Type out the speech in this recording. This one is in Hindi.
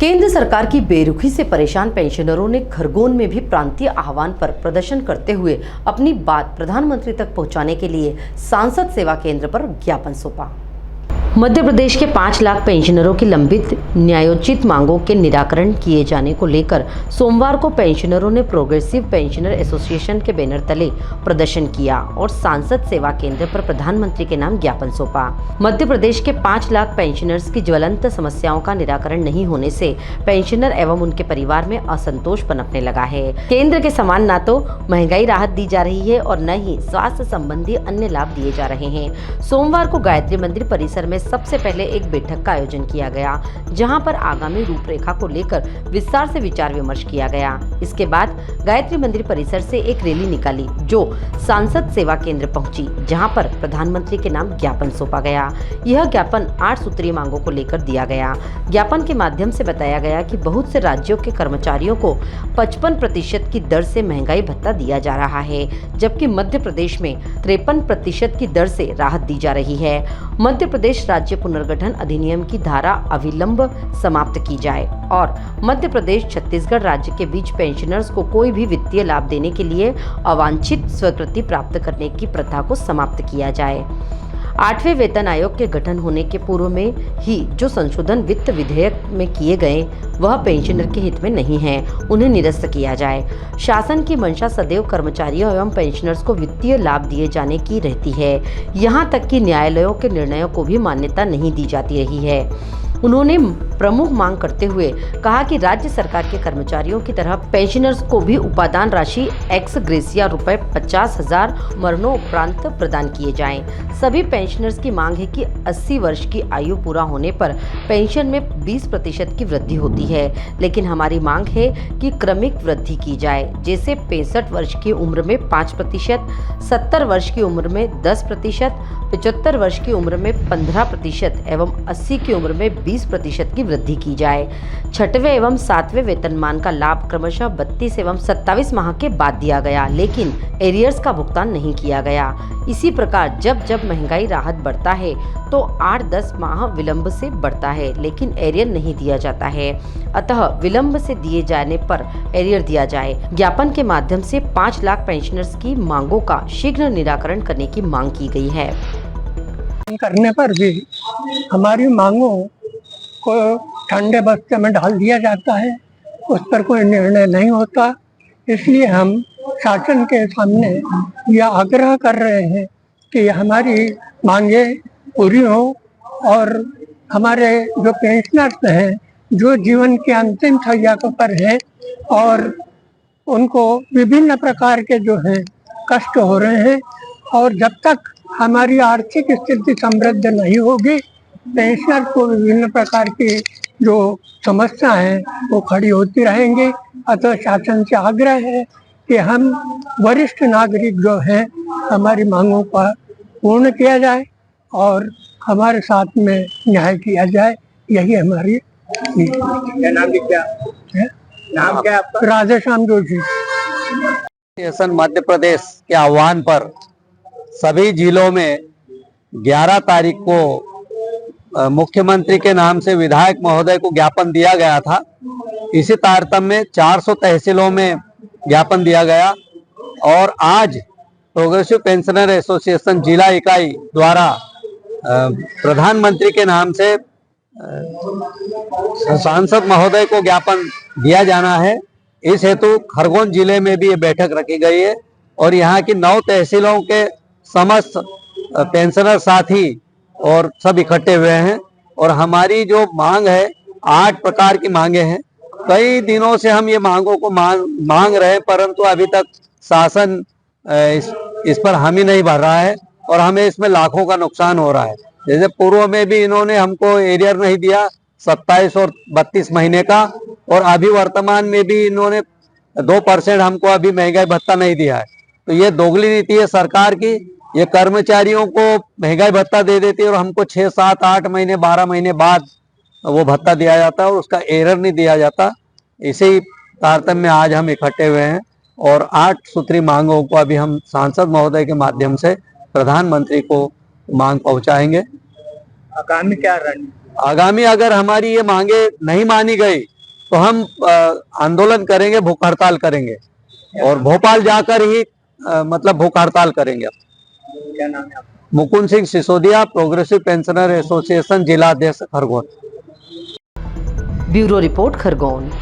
केंद्र सरकार की बेरुखी से परेशान पेंशनरों ने खरगोन में भी प्रांतीय आह्वान पर प्रदर्शन करते हुए अपनी बात प्रधानमंत्री तक पहुंचाने के लिए सांसद सेवा केंद्र पर ज्ञापन सौंपा। मध्य प्रदेश के 5 लाख पेंशनरों की लंबित न्यायोचित मांगों के निराकरण किए जाने को लेकर सोमवार को पेंशनरों ने प्रोग्रेसिव पेंशनर एसोसिएशन के बैनर तले प्रदर्शन किया और सांसद सेवा केंद्र पर प्रधानमंत्री के नाम ज्ञापन सौंपा। मध्य प्रदेश के 5 लाख पेंशनर्स की ज्वलंत समस्याओं का निराकरण नहीं होने से पेंशनर एवं उनके परिवार में असंतोष पनपने लगा है। केंद्र के समान न तो महंगाई राहत दी जा रही है और न ही स्वास्थ्य संबंधी अन्य लाभ दिए जा रहे हैं। सोमवार को गायत्री मंदिर परिसर में सबसे पहले एक बैठक का आयोजन किया गया, जहां पर आगामी रूपरेखा को लेकर विस्तार से विचार विमर्श किया गया। इसके बाद गायत्री मंदिर परिसर से एक रैली निकाली जो सांसद सेवा केंद्र पहुंची, जहां पर प्रधानमंत्री के नाम ज्ञापन सौंपा गया। यह ज्ञापन 8 सूत्रीय मांगों को लेकर दिया गया। ज्ञापन के माध्यम से बताया गया कि बहुत से राज्यों के कर्मचारियों को 55% की दर से महंगाई भत्ता दिया जा रहा है, जबकि मध्य प्रदेश में 53% की दर से राहत दी जा रही है। मध्य प्रदेश राज्य पुनर्गठन अधिनियम की धारा अविलंब समाप्त की जाए और मध्य प्रदेश छत्तीसगढ़ राज्य के बीच पेंशनर्स को कोई भी वित्तीय लाभ देने के लिए अवांछित स्वीकृति प्राप्त करने की प्रथा को समाप्त किया जाए। 8वें वेतन आयोग के गठन होने के पूर्व में ही जो संशोधन वित्त विधेयक में किए गए वह पेंशनर के हित में नहीं है, उन्हें निरस्त किया जाए। शासन की मंशा सदैव कर्मचारियों एवं पेंशनर्स को वित्तीय लाभ दिए जाने की रहती है, यहाँ तक कि न्यायालयों के निर्णयों को भी मान्यता नहीं दी जाती रही है। उन्होंने प्रमुख मांग करते हुए कहा कि राज्य सरकार के कर्मचारियों की तरह पेंशनर्स को भी उपादान राशि एक्स ग्रेसिया रुपए 50,000 मरणोपरांत प्रदान किए जाएं। सभी पेंशनर्स की मांग है कि 80 वर्ष की आयु पूरा होने पर पेंशन में 20% की वृद्धि होती है, लेकिन हमारी मांग है कि क्रमिक वृद्धि की जाए, जैसे 65 वर्ष की उम्र में 5%, 70 वर्ष की उम्र में 10%, 75 वर्ष की उम्र में 15% एवं 80 की उम्र में 20% की वृद्धि की जाए। 6वें एवं 7वें वेतनमान का लाभ क्रमशः 32 एवं 27 माह के बाद दिया गया, लेकिन एरियर्स का भुगतान नहीं किया गया। इसी प्रकार जब जब महंगाई राहत बढ़ता है तो 8-10 माह विलंब से बढ़ता है, लेकिन एरियर नहीं दिया जाता है। अतः विलंब से दिए जाने पर एरियर दिया जाए। ज्ञापन के माध्यम से 5 लाख पेंशनर्स की मांगों का शीघ्र निराकरण करने की मांग की गई है। करने पर भी हमारी मांगों को ठंडे बस्ते में डाल दिया जाता है, उस पर कोई निर्णय नहीं होता। इसलिए हम शासन के सामने यह आग्रह कर रहे हैं कि हमारी मांगे पूरी हो और हमारे जो पेंशनर्स हैं, जो जीवन के अंतिम शैया पर हैं और उनको विभिन्न प्रकार के जो हैं कष्ट हो रहे हैं, और जब तक हमारी आर्थिक स्थिति समृद्ध नहीं होगी, पेंशनर को विभिन्न प्रकार की जो समस्या है वो खड़ी होती रहेंगी। अतः शासन से आग्रह है कि हम वरिष्ठ नागरिक जो हैं हमारी मांगों का पूर्ण किया जाए और हमारे साथ में न्याय किया जाए। यही हमारी नाम क्या है? नाम क्या आपका? राधेश्याम जोशी। मध्य प्रदेश के आह्वान पर सभी जिलों में 11 तारीख को मुख्यमंत्री के नाम से विधायक महोदय को ज्ञापन दिया गया था। इसी तारतम्य में 400 तहसीलों में ज्ञापन दिया गया और आज प्रोग्रेसिव पेंशनर एसोसिएशन जिला इकाई द्वारा प्रधानमंत्री के नाम से सांसद महोदय को ज्ञापन दिया जाना है। इस हेतु खरगोन जिले में भी ये बैठक रखी गई है और यहाँ की 9 तहसीलों के समस्त पेंशनर साथी और सब इकट्ठे हुए हैं और हमारी जो मांग है 8 प्रकार की मांगे हैं। कई दिनों से हम ये मांगों को मांग रहे हैं, परंतु अभी तक शासन इस पर हामी नहीं भर रहा है और हमें इसमें लाखों का नुकसान हो रहा है। जैसे पूर्व में भी इन्होंने हमको एरियर नहीं दिया 27 और 32 महीने का, और अभी वर्तमान में भी इन्होंने 2% हमको अभी महंगाई भत्ता नहीं दिया है। तो ये दोगली नीति है सरकार की। ये कर्मचारियों को महंगाई भत्ता दे देती है और हमको 6, 7, 8 महीने 12 महीने बाद वो भत्ता दिया जाता है और उसका एरर नहीं दिया जाता। इसी तारतम्य में आज हम इकट्ठे हुए हैं और 8 सूत्री मांगों को अभी हम सांसद महोदय के माध्यम से प्रधानमंत्री को मांग पहुंचाएंगे। आगामी क्या रणनीति? आगामी अगर हमारी ये मांगे नहीं मानी गई तो हम आंदोलन करेंगे, भूख हड़ताल करेंगे और भोपाल जाकर ही मतलब भूख हड़ताल करेंगे। क्या नाम है आपका? Mukund Singh Sisodia, progressive pensioner association जिला अध्यक्ष खरगोन। Bureau report Khargone.